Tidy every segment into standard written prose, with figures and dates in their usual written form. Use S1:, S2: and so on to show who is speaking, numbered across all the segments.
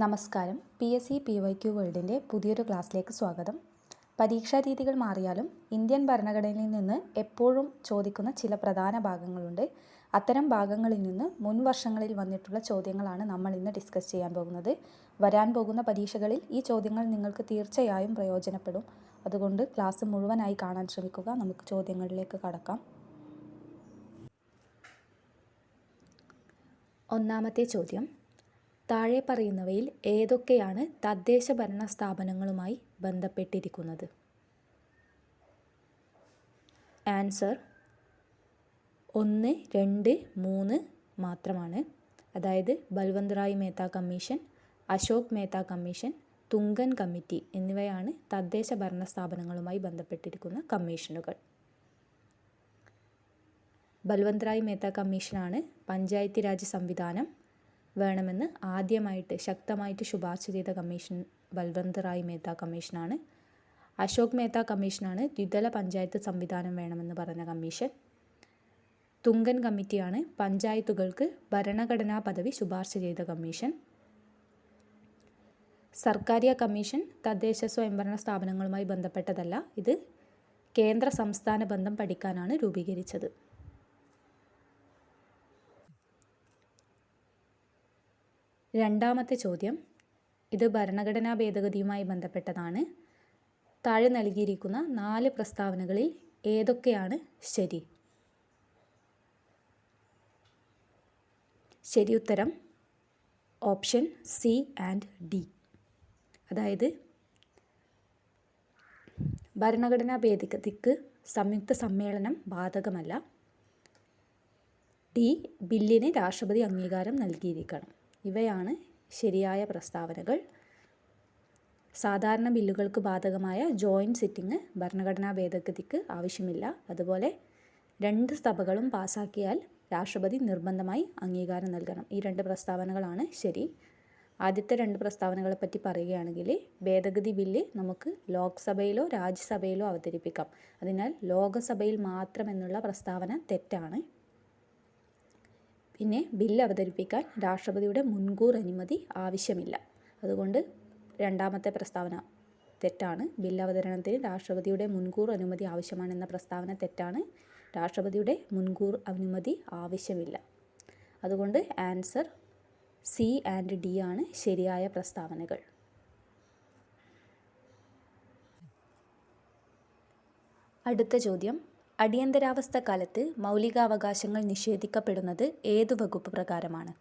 S1: നമസ്കാരം. PSC PYQ വേൾഡിൻ്റെ പുതിയൊരു ക്ലാസ്സിലേക്ക് സ്വാഗതം. പരീക്ഷാ രീതികൾ മാറിയാലും ഇന്ത്യൻ ഭരണഘടനയിൽ നിന്ന് എപ്പോഴും ചോദിക്കുന്ന ചില പ്രധാന ഭാഗങ്ങളുണ്ട്. അത്തരം ഭാഗങ്ങളിൽ നിന്ന് മുൻ വർഷങ്ങളിൽ വന്നിട്ടുള്ള ചോദ്യങ്ങളാണ് നമ്മൾ ഇന്ന് ഡിസ്കസ് ചെയ്യാൻ പോകുന്നത്. വരാൻ പോകുന്ന പരീക്ഷകളിൽ ഈ ചോദ്യങ്ങൾ നിങ്ങൾക്ക് തീർച്ചയായും പ്രയോജനപ്പെടും. അതുകൊണ്ട് ക്ലാസ് മുഴുവനായി കാണാൻ ശ്രമിക്കുക. നമുക്ക് ചോദ്യങ്ങളിലേക്ക് കടക്കാം. ഒന്നാമത്തെ ചോദ്യം: താഴെ പറയുന്നവയിൽ ഏതൊക്കെയാണ് തദ്ദേശ ഭരണ സ്ഥാപനങ്ങളുമായി ബന്ധപ്പെട്ടിരിക്കുന്നത്? ആൻസർ 1, 2, 3 മാത്രമാണ്. അതായത് Balwant Rai Mehta commission, Ashok Mehta commission, Thungon committee എന്നിവയാണ് തദ്ദേശ ഭരണ സ്ഥാപനങ്ങളുമായി ബന്ധപ്പെട്ടിരിക്കുന്ന കമ്മീഷനുകൾ. ബൽവന്ത് റായ് മേത്ത കമ്മീഷനാണ് പഞ്ചായത്തി രാജ് സംവിധാനം വേണമെന്ന് ആദ്യമായിട്ട് ശക്തമായിട്ട് ശുപാർശ ചെയ്ത കമ്മീഷൻ ബൽവന്ത് റായ് മേത്ത കമ്മീഷനാണ്. അശോക് മേത്ത കമ്മീഷനാണ് ദ്വിതല പഞ്ചായത്ത് സംവിധാനം വേണമെന്ന് പറഞ്ഞ കമ്മീഷൻ. തുങ്കൻ കമ്മിറ്റിയാണ് പഞ്ചായത്തുകൾക്ക് ഭരണഘടനാ പദവി ശുപാർശ ചെയ്ത കമ്മീഷൻ. സർക്കാരിയ കമ്മീഷൻ തദ്ദേശ സ്വയംഭരണ സ്ഥാപനങ്ങളുമായി ബന്ധപ്പെട്ടതല്ല. ഇത് കേന്ദ്ര സംസ്ഥാന ബന്ധം പഠിക്കാനാണ് രൂപീകരിച്ചത്. രണ്ടാമത്തെ ചോദ്യം: ഇത് ഭരണഘടനാ ഭേദഗതിയുമായി ബന്ധപ്പെട്ടതാണ്. താഴെ നൽകിയിരിക്കുന്ന 4 പ്രസ്താവനകളിൽ ഏതൊക്കെയാണ് ശരി? ശരി ഉത്തരം ഓപ്ഷൻ സി ആൻഡ് ഡി. അതായത് ഭരണഘടനാ ഭേദഗതിക്ക് സംയുക്ത സമ്മേളനം ബാധകമല്ല. ഡി, ബില്ലിന് രാഷ്ട്രപതി അംഗീകാരം നൽകിയിരിക്കണം. ഇവയാണ് ശരിയായ പ്രസ്താവനകൾ. സാധാരണ ബില്ലുകൾക്ക് ബാധകമായ ജോയിൻറ്റ് സിറ്റിംഗ് ഭരണഘടനാ ഭേദഗതിക്ക് ആവശ്യമില്ല. അതുപോലെ 2 സഭകളും പാസാക്കിയാൽ രാഷ്ട്രപതി നിർബന്ധമായി അംഗീകാരം നൽകണം. ഈ 2 പ്രസ്താവനകളാണ് ശരി. ആദ്യത്തെ 2 പ്രസ്താവനകളെ പറ്റി പറയുകയാണെങ്കിൽ, ഭേദഗതി ബില്ല് നമുക്ക് ലോക്സഭയിലോ രാജ്യസഭയിലോ അവതരിപ്പിക്കാം. അതിനാൽ ലോകസഭയിൽ മാത്രം എന്നുള്ള പ്രസ്താവന തെറ്റാണ്. പിന്നെ ബില്ല് അവതരിപ്പിക്കാൻ രാഷ്ട്രപതിയുടെ മുൻകൂർ അനുമതി ആവശ്യമില്ല. അതുകൊണ്ട് രണ്ടാമത്തെ പ്രസ്താവന തെറ്റാണ്. ബില്ല് അവതരണത്തിന് രാഷ്ട്രപതിയുടെ മുൻകൂർ അനുമതി ആവശ്യമാണെന്ന പ്രസ്താവന തെറ്റാണ്. രാഷ്ട്രപതിയുടെ മുൻകൂർ അനുമതി ആവശ്യമില്ല. അതുകൊണ്ട് ആൻസർ സി ആൻഡ് ഡി ആണ് ശരിയായ പ്രസ്താവനകൾ. അടുത്ത ചോദ്യം: അടിയന്തരാവസ്ഥ കാലത്ത് മൗലികാവകാശങ്ങൾ നിഷേധിക്കപ്പെടുന്നത് ഏതു വകുപ്പ് പ്രകാരമാണ്?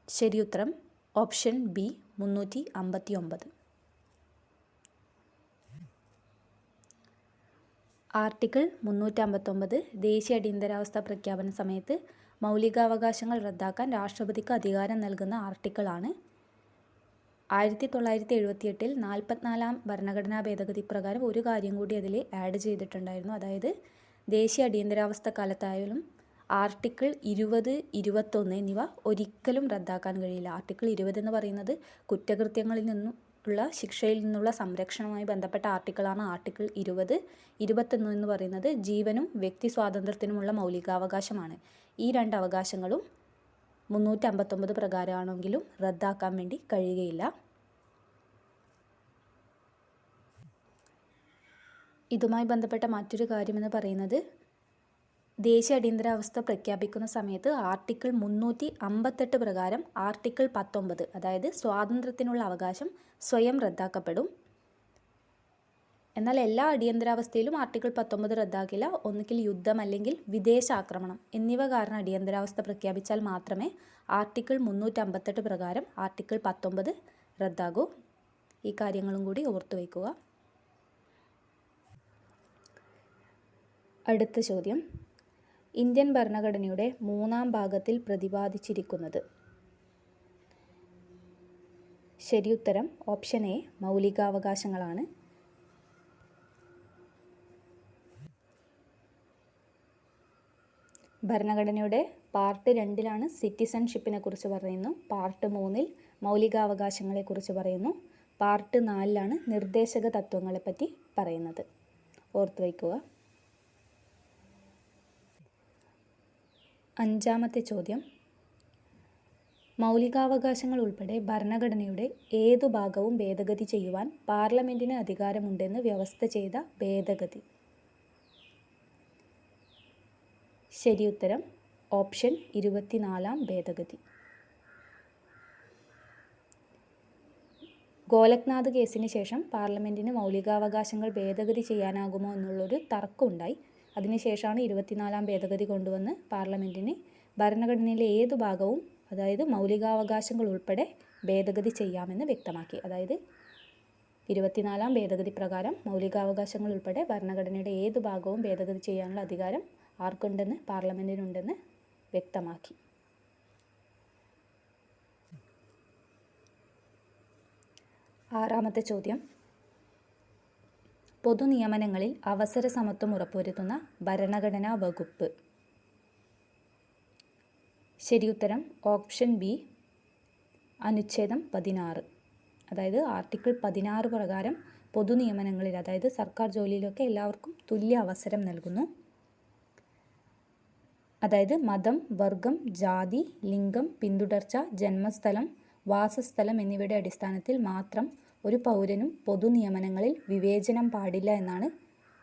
S1: ശരിയുത്തരം ഓപ്ഷൻ ബി 359. ആർട്ടിക്കിൾ 359 ദേശീയ അടിയന്തരാവസ്ഥ പ്രഖ്യാപന സമയത്ത് മൗലികാവകാശങ്ങൾ റദ്ദാക്കാൻ രാഷ്ട്രപതിക്ക് അധികാരം നൽകുന്ന ആർട്ടിക്കിളാണ്. 1978 44-ാം ഭരണഘടനാ ഭേദഗതി പ്രകാരം ഒരു കാര്യം കൂടി അതിൽ ആഡ് ചെയ്തിട്ടുണ്ടായിരുന്നു. അതായത് ദേശീയ അടിയന്തരാവസ്ഥ കാലത്തായാലും ആർട്ടിക്കിൾ 20, 21 എന്നിവ ഒരിക്കലും റദ്ദാക്കാൻ കഴിയില്ല. ആർട്ടിക്കിൾ 20 എന്ന് പറയുന്നത് കുറ്റകൃത്യങ്ങളിൽ നിന്നുള്ള ശിക്ഷയിൽ നിന്നുള്ള സംരക്ഷണവുമായി ബന്ധപ്പെട്ട ആർട്ടിക്കിളാണ് ആർട്ടിക്കിൾ 20. 21 എന്ന് പറയുന്നത് ജീവനും വ്യക്തി സ്വാതന്ത്ര്യത്തിനുമുള്ള മൗലികാവകാശമാണ്. ഈ 2 അവകാശങ്ങളും 359 പ്രകാരമാണെങ്കിലും റദ്ദാക്കാൻ വേണ്ടി കഴിയുകയില്ല. ഇതുമായി ബന്ധപ്പെട്ട മറ്റൊരു കാര്യമെന്ന് പറയുന്നത്, ദേശീയ അടിയന്തരാവസ്ഥ പ്രഖ്യാപിക്കുന്ന സമയത്ത് ആർട്ടിക്കിൾ 358 പ്രകാരം ആർട്ടിക്കിൾ 19, അതായത് സ്വാതന്ത്ര്യത്തിനുള്ള അവകാശം സ്വയം റദ്ദാക്കപ്പെടും. എന്നാൽ എല്ലാ അടിയന്തരാവസ്ഥയിലും ആർട്ടിക്കിൾ 19 റദ്ദാക്കില്ല. ഒന്നുകിൽ യുദ്ധം അല്ലെങ്കിൽ വിദേശാക്രമണം എന്നിവ കാരണം അടിയന്തരാവസ്ഥ പ്രഖ്യാപിച്ചാൽ മാത്രമേ ആർട്ടിക്കിൾ 358 പ്രകാരം ആർട്ടിക്കിൾ 19 റദ്ദാകൂ. ഈ കാര്യങ്ങളും കൂടി ഓർത്തു വയ്ക്കുക. അടുത്ത ചോദ്യം: ഇന്ത്യൻ ഭരണഘടനയുടെ 3-ാം ഭാഗത്തിൽ പ്രതിപാദിച്ചിരിക്കുന്നത്? ശരിയുത്തരം ഓപ്ഷൻ എ മൗലികാവകാശങ്ങളാണ്. ഭരണഘടനയുടെ പാർട്ട് 2-ലാണ് സിറ്റിസൺഷിപ്പിനെ കുറിച്ച് പറയുന്നു. പാർട്ട് 3-ൽ മൗലികാവകാശങ്ങളെക്കുറിച്ച് പറയുന്നു. പാർട്ട് 4-ലാണ് നിർദ്ദേശക തത്വങ്ങളെപ്പറ്റി പറയുന്നത്. ഓർത്തു വയ്ക്കുക. അഞ്ചാമത്തെ ചോദ്യം: മൗലികാവകാശങ്ങൾ ഉൾപ്പെടെ ഭരണഘടനയുടെ ഏതു ഭാഗവും ഭേദഗതി ചെയ്യുവാൻ പാർലമെന്റിന് അധികാരമുണ്ടെന്ന് വ്യവസ്ഥ ചെയ്ത ഭേദഗതി. ശരിയുത്തരം ഓപ്ഷൻ 24 ഭേദഗതി. ഗോലക്നാഥ് കേസിന് ശേഷം പാർലമെന്റിന് മൗലികാവകാശങ്ങൾ ഭേദഗതി ചെയ്യാനാകുമോ എന്നുള്ളൊരു തർക്കമുണ്ടായി. അതിനുശേഷമാണ് 24 ഭേദഗതി കൊണ്ടുവന്ന് പാർലമെന്റിന് ഭരണഘടനയിലെ ഏതു ഭാഗവും, അതായത് മൗലികാവകാശങ്ങൾ ഉൾപ്പെടെ ഭേദഗതി ചെയ്യാമെന്ന് വ്യക്തമാക്കി. അതായത് 24 ഭേദഗതി പ്രകാരം മൗലികാവകാശങ്ങൾ ഉൾപ്പെടെ ഭരണഘടനയുടെ ഏതു ഭാഗവും ഭേദഗതി ചെയ്യാനുള്ള അധികാരം ആർക്കുണ്ടെന്ന്, പാർലമെന്റിനുണ്ടെന്ന് വ്യക്തമാക്കി. ആറാമത്തെ ചോദ്യം, പൊതുനിയമനങ്ങളിൽ അവസര സമത്വം ഉറപ്പുവരുത്തുന്ന ഭരണഘടനാ വകുപ്പ്. ശരിയുത്തരം ഓപ്ഷൻ ബി അനുച്ഛേദം 16. അതായത് ആർട്ടിക്കിൾ 16 പ്രകാരം പൊതുനിയമനങ്ങളിൽ, അതായത് സർക്കാർ ജോലിയിലൊക്കെ എല്ലാവർക്കും തുല്യ അവസരം നൽകുന്നു. അതായത് മതം, വർഗം, ജാതി, ലിംഗം, പിന്തുടർച്ച, ജന്മസ്ഥലം, വാസസ്ഥലം എന്നിവയുടെ അടിസ്ഥാനത്തിൽ മാത്രം ഒരു പൗരനും പൊതുനിയമനങ്ങളിൽ വിവേചനം പാടില്ല എന്നാണ്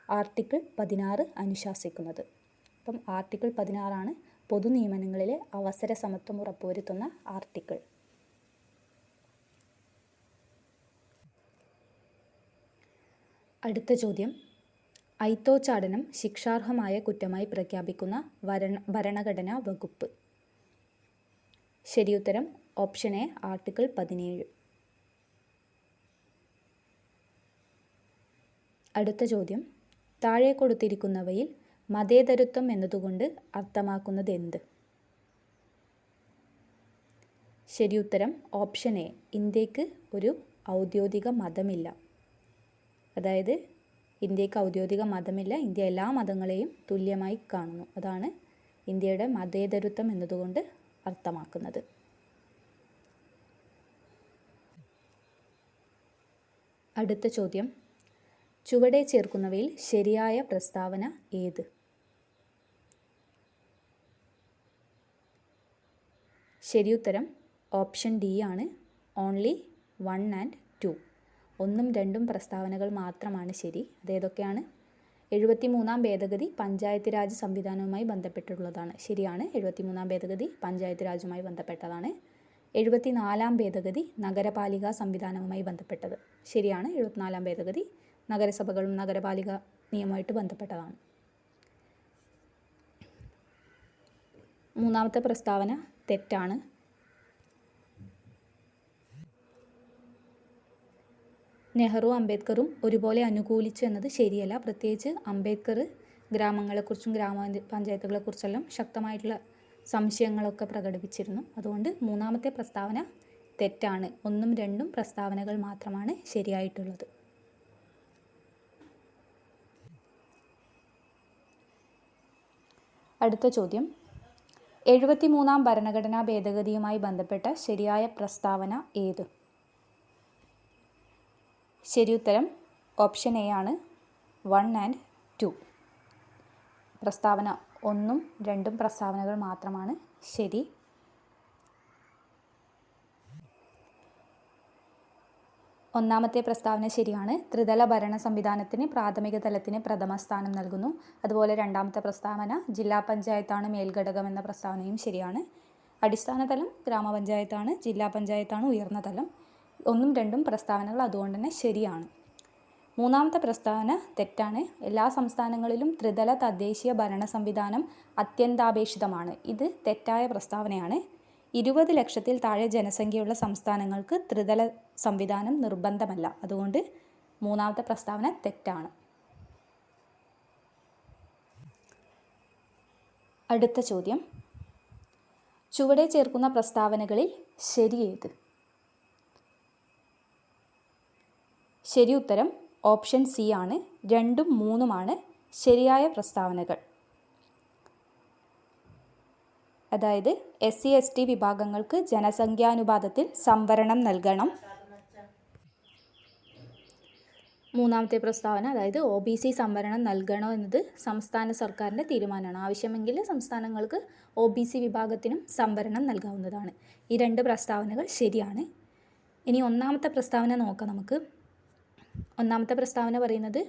S1: ആർട്ടിക്കിൾ 16 അനുശാസിക്കുന്നത്. അപ്പം ആർട്ടിക്കിൾ 16 പൊതുനിയമനങ്ങളിലെ അവസര സമത്വം ഉറപ്പുവരുത്തുന്ന ആർട്ടിക്കിൾ. അടുത്ത ചോദ്യം, അയിത്തോച്ചാടനം ശിക്ഷാർഹമായ കുറ്റമായി പ്രഖ്യാപിക്കുന്ന ഭരണഘടനാ വകുപ്പ്. ശരിയുത്തരം ഓപ്ഷൻ എ ആർട്ടിക്കിൾ 17. അടുത്ത ചോദ്യം, താഴെ കൊടുത്തിരിക്കുന്നവയിൽ മതേതരത്വം എന്നതുകൊണ്ട് അർത്ഥമാക്കുന്നത് എന്ത്? ശരിയുത്തരം ഓപ്ഷൻ എ ഇന്ത്യക്ക് ഒരു ഔദ്യോഗിക മതമില്ല. അതായത് ഇന്ത്യക്ക് ഔദ്യോഗിക മതമില്ല, ഇന്ത്യ എല്ലാ മതങ്ങളെയും തുല്യമായി കാണുന്നു. അതാണ് ഇന്ത്യയുടെ മതേതരത്വം എന്നതുകൊണ്ട് അർത്ഥമാക്കുന്നത്. അടുത്ത ചോദ്യം, ചുവടെ ചേർക്കുന്നവയിൽ ശരിയായ പ്രസ്താവന ഏത്? ശരിയുത്തരം ഓപ്ഷൻ ഡി ആണ്, ഓൺലി 1 and 2. 1ഉം 2ഉം പ്രസ്താവനകൾ മാത്രമാണ് ശരി. അതേതൊക്കെയാണ്? 73 ഭേദഗതി പഞ്ചായത്ത് രാജ് സംവിധാനവുമായി ബന്ധപ്പെട്ടുള്ളതാണ്. ശരിയാണ്, 73 ഭേദഗതി പഞ്ചായത്ത് രാജുമായി ബന്ധപ്പെട്ടതാണ്. 74 ഭേദഗതി നഗരപാലിക സംവിധാനവുമായി ബന്ധപ്പെട്ടത്. ശരിയാണ്, 74 ഭേദഗതി നഗരസഭകളും നഗരപാലിക നിയമവുമായിട്ട് ബന്ധപ്പെട്ടതാണ്. മൂന്നാമത്തെ പ്രസ്താവന തെറ്റാണ്. നെഹ്റു അംബേദ്കറും ഒരുപോലെ അനുകൂലിച്ചു എന്നത് ശരിയല്ല. പ്രത്യേകിച്ച് അംബേദ്കർ ഗ്രാമങ്ങളെക്കുറിച്ചും ഗ്രാമപഞ്ചായത്തുകളെക്കുറിച്ചെല്ലാം ശക്തമായിട്ടുള്ള സംശയങ്ങളൊക്കെ പ്രകടിപ്പിച്ചിരുന്നു. അതുകൊണ്ട് മൂന്നാമത്തെ പ്രസ്താവന തെറ്റാണ്. 1ഉം 2ഉം പ്രസ്താവനകൾ മാത്രമാണ് ശരിയായിട്ടുള്ളത്. അടുത്ത ചോദ്യം, 73 ഭരണഘടനാ ഭേദഗതിയുമായി ബന്ധപ്പെട്ട ശരിയായ പ്രസ്താവന ഏത്? ശരിയുത്തരം ഓപ്ഷൻ എ ആണ്, 1 and 2. പ്രസ്താവന 1ഉം 2ഉം പ്രസ്താവനകൾ മാത്രമാണ് ശരി. ഒന്നാമത്തെ പ്രസ്താവന ശരിയാണ്. ത്രിതല ഭരണ സംവിധാനത്തിന് പ്രാഥമിക തലത്തിന് പ്രഥമ സ്ഥാനം നൽകുന്നു. അതുപോലെ രണ്ടാമത്തെ പ്രസ്താവന ജില്ലാ പഞ്ചായത്താണ് മേൽഘടകം എന്ന പ്രസ്താവനയും ശരിയാണ്. അടിസ്ഥാന തലം ഗ്രാമപഞ്ചായത്താണ്, ജില്ലാ പഞ്ചായത്താണ് ഉയർന്ന തലം. 1ഉം 2ഉം പ്രസ്താവനകൾ അതുകൊണ്ട് തന്നെ ശരിയാണ്. മൂന്നാമത്തെ പ്രസ്താവന തെറ്റാണ്. എല്ലാ സംസ്ഥാനങ്ങളിലും ത്രിതല തദ്ദേശീയ ഭരണ സംവിധാനം അത്യന്താപേക്ഷിതമാണ്. ഇത് തെറ്റായ പ്രസ്താവനയാണ്. 20 ലക്ഷത്തിൽ താഴെ ജനസംഖ്യയുള്ള സംസ്ഥാനങ്ങൾക്ക് ത്രിതല സംവിധാനം നിർബന്ധമല്ല. അതുകൊണ്ട് മൂന്നാമത്തെ പ്രസ്താവന തെറ്റാണ്. അടുത്ത ചോദ്യം, ചുവടെ ചേർക്കുന്ന പ്രസ്താവനകളിൽ ശരിയേത്? ശരിയുത്തരം ഓപ്ഷൻ സി ആണ്, 2ഉം 3ഉമാണ് ശരിയായ പ്രസ്താവനകൾ. അതായത് SC/ST വിഭാഗങ്ങൾക്ക് ജനസംഖ്യാനുപാതത്തിൽ സംവരണം നൽകണം. മൂന്നാമത്തെ പ്രസ്താവന, അതായത് OBC സംവരണം നൽകണോ എന്നത് സംസ്ഥാന സർക്കാരിൻ്റെ തീരുമാനമാണ്. ആവശ്യമെങ്കിൽ സംസ്ഥാനങ്ങൾക്ക് OBC വിഭാഗത്തിനും സംവരണം നൽകാവുന്നതാണ്. ഈ രണ്ട് പ്രസ്താവനകൾ ശരിയാണ്. ഇനി ഒന്നാമത്തെ പ്രസ്താവന നോക്കാം നമുക്ക്. ഒന്നാമത്തെ പ്രസ്താവന പറയുന്നത്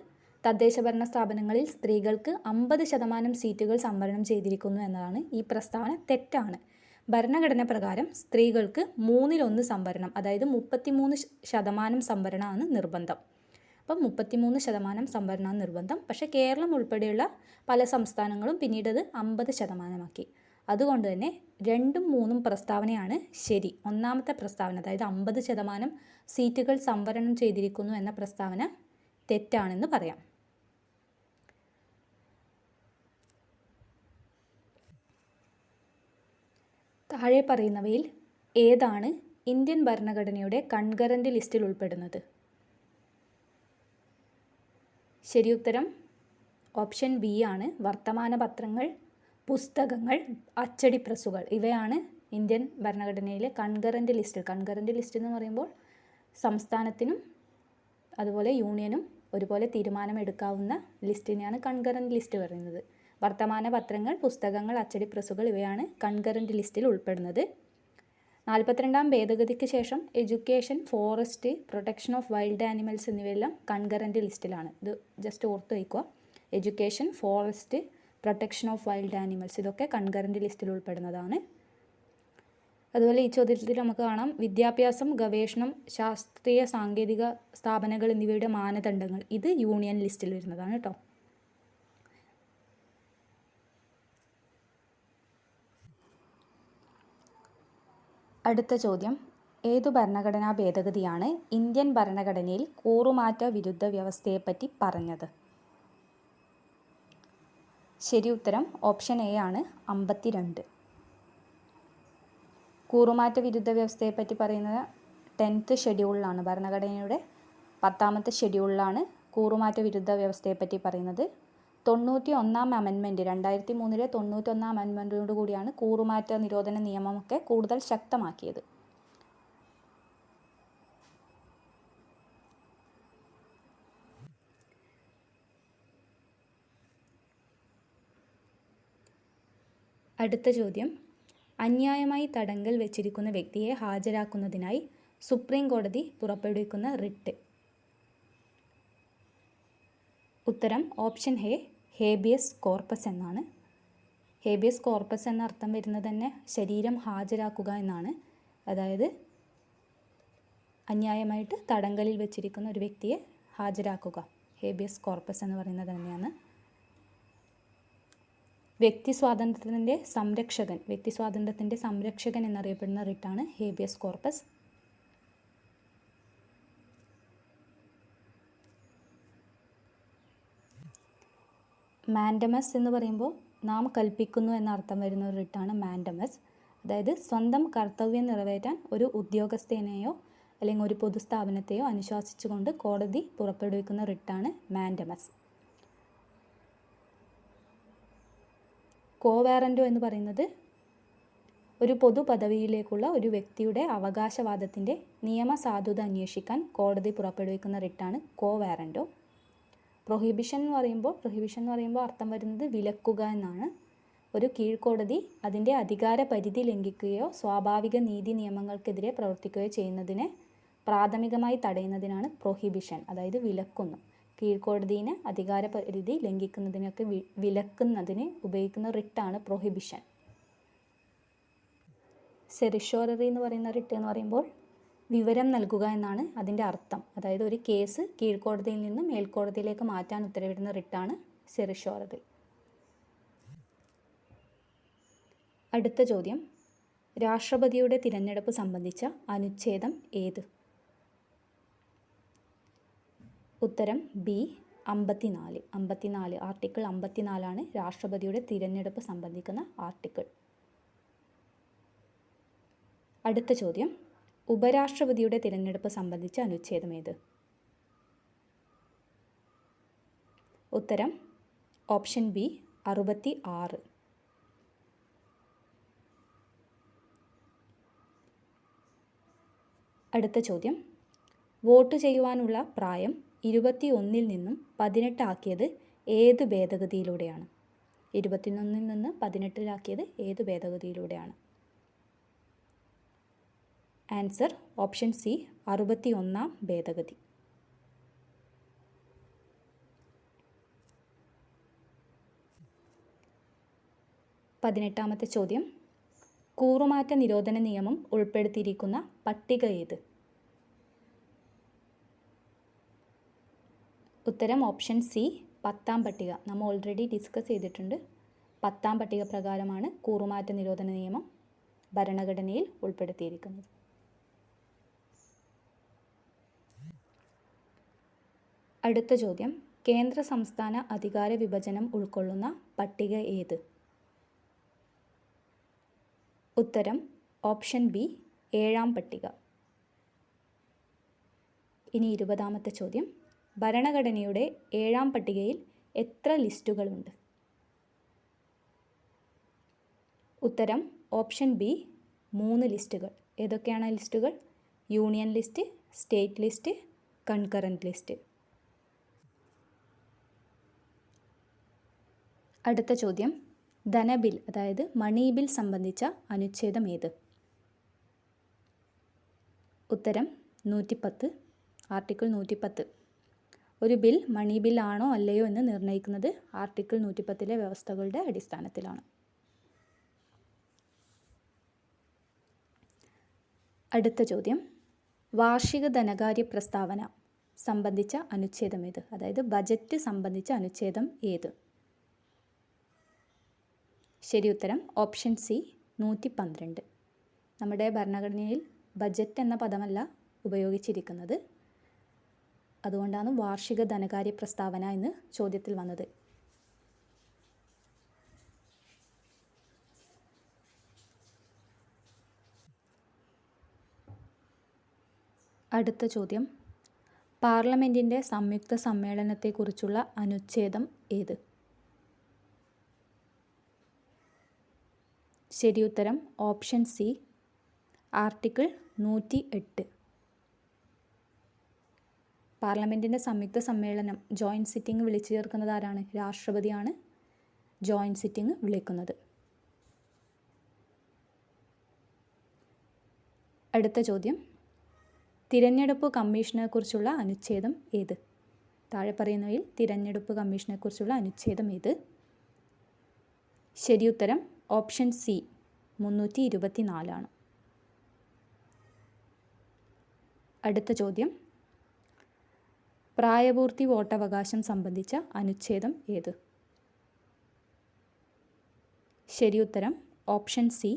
S1: തദ്ദേശഭരണ സ്ഥാപനങ്ങളിൽ സ്ത്രീകൾക്ക് 50% സീറ്റുകൾ സംവരണം ചെയ്തിരിക്കുന്നു എന്നതാണ്. ഈ പ്രസ്താവന തെറ്റാണ്. ഭരണഘടന പ്രകാരം സ്ത്രീകൾക്ക് 1/3 സംവരണം, അതായത് 33% സംവരണമാണ് നിർബന്ധം. അപ്പം 33% സംവരണമാണ് നിർബന്ധം. പക്ഷേ കേരളം ഉൾപ്പെടെയുള്ള പല സംസ്ഥാനങ്ങളും പിന്നീട് അത് 50% അതുകൊണ്ട് തന്നെ 2ഉം 3ഉം പ്രസ്താവനയാണ് ശരി. ഒന്നാമത്തെ പ്രസ്താവന, അതായത് 50% സീറ്റുകൾ സംവരണം ചെയ്തിരിക്കുന്നു എന്ന പ്രസ്താവന തെറ്റാണെന്ന് പറയാം. താഴെ പറയുന്നവയിൽ ഏതാണ് ഇന്ത്യൻ ഭരണഘടനയുടെ കൺകറന്റ് ലിസ്റ്റിൽ ഉൾപ്പെടുന്നത്? ശരിയുത്തരം ഓപ്ഷൻ ബി ആണ്. വർത്തമാന പത്രങ്ങൾ, പുസ്തകങ്ങൾ, അച്ചടി പ്രസ്സുകൾ ഇവയാണ് ഇന്ത്യൻ ഭരണഘടനയിലെ കൺകറന്റ് ലിസ്റ്റിൽ. കൺകറന്റ് ലിസ്റ്റ് എന്ന് പറയുമ്പോൾ സംസ്ഥാനത്തിനും അതുപോലെ യൂണിയനും ഒരുപോലെ തീരുമാനമെടുക്കാവുന്ന ലിസ്റ്റിനെയാണ് കൺകറന്റ് ലിസ്റ്റ് പറയുന്നത്. വർത്തമാന പത്രങ്ങൾ, പുസ്തകങ്ങൾ, അച്ചടി പ്രസ്സുകൾ ഇവയാണ് കൺകറന്റ് ലിസ്റ്റിൽ ഉൾപ്പെടുന്നത്. 42ാം ഭേദഗതിക്ക് ശേഷം education, forest, protection of wild animals എന്നിവയെല്ലാം കൺകറന്റ് ലിസ്റ്റിലാണ്. ഇത് ജസ്റ്റ് ഓർത്ത് വയ്ക്കുക. Education, forest, protection of wild animals ഇതൊക്കെ കൺകറന്റ് ലിസ്റ്റിൽ ഉൾപ്പെടുന്നതാണ്. അതുപോലെ ഈ ചോദ്യത്തിൽ നമുക്ക് കാണാം വിദ്യാഭ്യാസം, ഗവേഷണം, ശാസ്ത്രീയ സാങ്കേതിക സ്ഥാപനങ്ങൾ എന്നിവയുടെ മാനദണ്ഡങ്ങൾ. ഇത് യൂണിയൻ ലിസ്റ്റിൽ വരുന്നതാണ് കേട്ടോ. അടുത്ത ചോദ്യം, ഏതു ഭരണഘടനാ ഭേദഗതിയാണ് ഇന്ത്യൻ ഭരണഘടനയിൽ കൂറുമാറ്റ വിരുദ്ധ വ്യവസ്ഥയെപ്പറ്റി പറഞ്ഞത്? ശരി ഉത്തരം ഓപ്ഷൻ എ ആണ്, 52. കൂറുമാറ്റ വിരുദ്ധ വ്യവസ്ഥയെപ്പറ്റി പറയുന്നത് 10th ഷെഡ്യൂളിലാണ്. ഭരണഘടനയുടെ 10ാമത്തെ ഷെഡ്യൂളിലാണ് കൂറുമാറ്റ വിരുദ്ധ വ്യവസ്ഥയെപ്പറ്റി പറയുന്നത്. 91ാം അമെൻമെൻറ്റ്, 2003 91ാം അമെൻമെൻറ്റോടു കൂടിയാണ് കൂറുമാറ്റ നിരോധന നിയമമൊക്കെ കൂടുതൽ ശക്തമാക്കിയത്. അടുത്ത ചോദ്യം, അന്യായമായി തടങ്കൽ വെച്ചിരിക്കുന്ന വ്യക്തിയെ ഹാജരാക്കുന്നതിനായി സുപ്രീം കോടതി പുറപ്പെടുവിക്കുന്ന റിട്ട്. ഉത്തരം ഓപ്ഷൻ എ, ഹേബിയസ് കോർപ്പസ് എന്നാണ്. ഹേബിയസ് കോർപ്പസ് എന്ന അർത്ഥം വരുന്നത് തന്നെ ശരീരം ഹാജരാക്കുക എന്നാണ്. അതായത് അന്യായമായിട്ട് തടങ്കലിൽ വെച്ചിരിക്കുന്ന ഒരു വ്യക്തിയെ ഹാജരാക്കുക, ഹേബിയസ് കോർപ്പസ് എന്ന് പറയുന്നത് തന്നെയാണ്. വ്യക്തി സ്വാതന്ത്ര്യത്തിൻ്റെ സംരക്ഷകൻ എന്നറിയപ്പെടുന്ന റിട്ടാണ് ഹേബിയസ് കോർപ്പസ്. മാൻഡമസ് എന്ന് പറയുമ്പോൾ നാം കൽപ്പിക്കുന്നു എന്നർത്ഥം വരുന്ന ഒരു റിട്ടാണ് മാൻഡമസ്. അതായത് സ്വന്തം കർത്തവ്യം നിറവേറ്റാൻ ഒരു ഉദ്യോഗസ്ഥനെയോ അല്ലെങ്കിൽ ഒരു പൊതുസ്ഥാപനത്തെയോ അനുശാസിച്ചുകൊണ്ട് കോടതി പുറപ്പെടുവിക്കുന്ന റിട്ടാണ് മാൻഡമസ്. കോവാറൻറ്റോ എന്ന് പറയുന്നത് ഒരു പൊതു പദവിയിലേക്കുള്ള ഒരു വ്യക്തിയുടെ അവകാശവാദത്തിൻ്റെ നിയമസാധുത അന്വേഷിക്കാൻ കോടതി പുറപ്പെടുവിക്കുന്ന റിട്ടാണ് കോവാറൻറ്റോ. പ്രൊഹിബിഷൻ എന്ന് പറയുമ്പോൾ അർത്ഥം വരുന്നത് വിലക്കുക എന്നാണ്. ഒരു കീഴ്ക്കോടതി അതിൻ്റെ അധികാര പരിധി ലംഘിക്കുകയോ സ്വാഭാവിക നീതി നിയമങ്ങൾക്കെതിരെ പ്രവർത്തിക്കുകയോ ചെയ്യുന്നതിനെ പ്രാഥമികമായി തടയുന്നതിനാണ് പ്രൊഹിബിഷൻ, അതായത് വിലക്കുന്നു. കീഴ്ക്കോടതിനെ അധികാര പരിധി ലംഘിക്കുന്നതിനൊക്കെ വിലക്കുന്നതിന് ഉപയോഗിക്കുന്ന റിട്ടാണ് പ്രൊഹിബിഷൻ. സെറിഷോററി എന്ന് പറയുന്ന റിട്ട് എന്ന് പറയുമ്പോൾ വിവരം നൽകുക എന്നാണ് അതിൻ്റെ അർത്ഥം. അതായത് ഒരു കേസ് കീഴ്ക്കോടതിയിൽ നിന്ന് മേൽക്കോടതിയിലേക്ക് മാറ്റാൻ ഉത്തരവിടുന്ന റിട്ടാണ് സെറിഷോററി. അടുത്ത ചോദ്യം, രാഷ്ട്രപതിയുടെ തിരഞ്ഞെടുപ്പ് സംബന്ധിച്ച അനുച്ഛേദം ഏത്? ഉത്തരം ബി, 54. ആർട്ടിക്കിൾ 54 രാഷ്ട്രപതിയുടെ തിരഞ്ഞെടുപ്പ് സംബന്ധിക്കുന്ന ആർട്ടിക്കിൾ. അടുത്ത ചോദ്യം, ഉപരാഷ്ട്രപതിയുടെ തിരഞ്ഞെടുപ്പ് സംബന്ധിച്ച അനുച്ഛേദം ഏത്? ഉത്തരം ഓപ്ഷൻ ബി, 66. അടുത്ത ചോദ്യം, വോട്ട് ചെയ്യുവാനുള്ള പ്രായം 21 നിന്നും 18 ആക്കിയത് ഏത് ഭേദഗതിയിലൂടെയാണ്? 21 നിന്ന് 18 ഏത് ഭേദഗതിയിലൂടെയാണ്? ആൻസർ ഓപ്ഷൻ സി 61 ഭേദഗതി. 18 ചോദ്യം. കൂറുമാറ്റ നിരോധന നിയമം ഉൾപ്പെടുത്തിയിരിക്കുന്ന പട്ടിക ഏത്? ഉത്തരം ഓപ്ഷൻ സി 10-ാം പട്ടിക. നമ്മൾ ഓൾറെഡി ഡിസ്കസ് ചെയ്തിട്ടുണ്ട്. 10-ാം പട്ടിക പ്രകാരമാണ് കൂറുമാറ്റ നിരോധന നിയമം ഭരണഘടനയിൽ ഉൾപ്പെടുത്തിയിരിക്കുന്നത്. അടുത്ത ചോദ്യം. കേന്ദ്ര സംസ്ഥാന അധികാര വിഭജനം ഉൾക്കൊള്ളുന്ന പട്ടിക ഏത്? ഉത്തരം ഓപ്ഷൻ ബി 7-ാം പട്ടിക. ഇനി 20-ാമത്തെ ചോദ്യം. ഭരണഘടനയുടെ 7-ാം പട്ടികയിൽ എത്ര ലിസ്റ്റുകളുണ്ട്? ഉത്തരം ഓപ്ഷൻ ബി 3 ലിസ്റ്റുകൾ. ഏതൊക്കെയാണ് ലിസ്റ്റുകൾ? Union list, state list, concurrent list. അടുത്ത ചോദ്യം. ധനബിൽ അതായത് മണി ബിൽ സംബന്ധിച്ച അനുച്ഛേദം ഏത്? ഉത്തരം 110, ആർട്ടിക്കിൾ 110. ഒരു ബിൽ മണി ബിൽ ആണോ അല്ലയോ എന്ന് നിർണ്ണയിക്കുന്നത് ആർട്ടിക്കിൾ 110 വ്യവസ്ഥകളുടെ അടിസ്ഥാനത്തിലാണ്. അടുത്ത ചോദ്യം. വാർഷിക ധനകാര്യ പ്രസ്താവന സംബന്ധിച്ച അനുച്ഛേദം ഏത്? അതായത് ബജറ്റ് സംബന്ധിച്ച അനുച്ഛേദം ഏത്? ശരി ഉത്തരം ഓപ്ഷൻ സി 112. നമ്മുടെ ഭരണഘടനയിൽ ബജറ്റ് എന്ന പദമല്ല ഉപയോഗിച്ചിരിക്കുന്നത്. അതുകൊണ്ടാണ് വാർഷിക ധനകാര്യ പ്രസ്താവന എന്ന് ചോദ്യത്തിൽ വന്നത്. അടുത്ത ചോദ്യം. പാർലമെൻറ്റിൻ്റെ സംയുക്ത സമ്മേളനത്തെക്കുറിച്ചുള്ള അനുച്ഛേദം ഏത്? ശരി ഉത്തരം ഓപ്ഷൻ സി ആർട്ടിക്കിൾ 108. പാർലമെൻറ്റിൻ്റെ സംയുക്ത സമ്മേളനം ജോയിൻറ്റ് സിറ്റിംഗ് വിളിച്ചു ചേർക്കുന്നത് ആരാണ്? രാഷ്ട്രപതിയാണ് ജോയിൻറ്റ് സിറ്റിംഗ് വിളിക്കുന്നത്. അടുത്ത ചോദ്യം. തിരഞ്ഞെടുപ്പ് കമ്മീഷനെക്കുറിച്ചുള്ള അനുച്ഛേദം ഏത്? താഴെ പറയുന്നവയിൽ തിരഞ്ഞെടുപ്പ് കമ്മീഷനെക്കുറിച്ചുള്ള അനുച്ഛേദം ഏത്? ശരി ഉത്തരം ഓപ്ഷൻ സി 324. അടുത്ത ചോദ്യം. പ്രായപൂർത്തി വോട്ടവകാശം സംബന്ധിച്ച അനുച്ഛേദം ഏത്? ശരി ഉത്തരം ഓപ്ഷൻ സി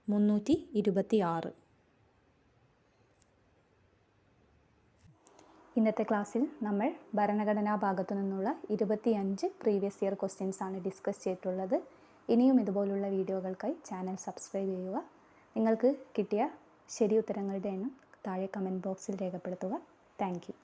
S1: 326. ഇന്നത്തെ ക്ലാസ്സിൽ നമ്മൾ ഭരണഘടനാ ഭാഗത്തു നിന്നുള്ള 25 പ്രീവിയസ് ഇയർ ക്വസ്റ്റ്യൻസ് ആണ് ഡിസ്കസ് ചെയ്തിട്ടുള്ളത്. ഇനിയും ഇതുപോലുള്ള വീഡിയോകൾക്കായി ചാനൽ സബ്സ്ക്രൈബ് ചെയ്യുക. നിങ്ങൾക്ക് കിട്ടിയ ശരി ഉത്തരങ്ങളുടെ എണ്ണം താഴെ കമൻറ്റ് ബോക്സിൽ രേഖപ്പെടുത്തുക. Thank you.